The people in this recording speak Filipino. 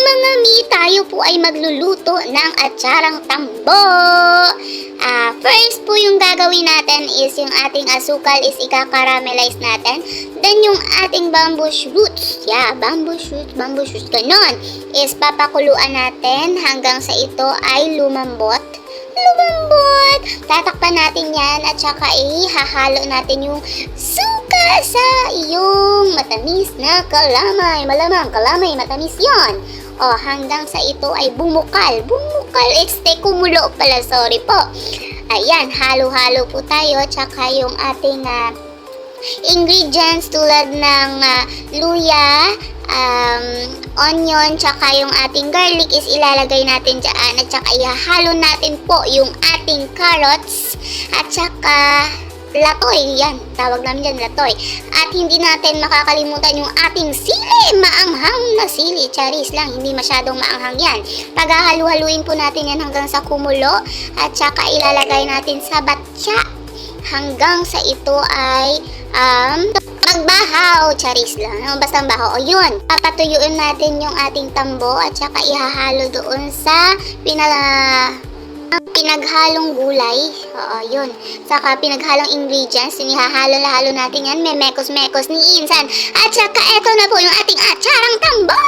mga mi, tayo po ay magluluto ng atsarang tambo. First po yung gagawin natin is yung ating asukal is ika-caramelize natin. Then yung ating bamboo shoots, bamboo shoots, ganon, is papakuluan natin hanggang sa ito ay lumambot. Tatakpan natin yan at saka ihahalo natin yung suka sa iyong matamis na kalamay. Malamang kalamay, matamis yon. Hanggang sa ito ay bumukal, kumulo pala, sorry po. Ayan, halo-halo po tayo, tsaka yung ating ingredients tulad ng luya, onion, tsaka yung ating garlic is ilalagay natin dyan, at tsaka ihahalo natin po yung ating carrots, at tsaka latoy, yan, tawag namin dyan, latoy. At hindi natin makakalimutan yung ating sili, maanghang na sili, charis lang, hindi masyadong maanghang yan. Paghahalu-haluin po natin yan hanggang sa kumulo, at saka ilalagay natin sa batya hanggang sa ito ay magbahaw, charis lang, basta bahaw. O yun, papatuyuin natin yung ating tambo at saka ihahalo doon sa pinaghalong gulay. Yun. Saka pinaghalong ingredients, inihahalo-halo natin yan, may mekos-mekos ni Insan. At saka eto na po yung ating atsarang tambo!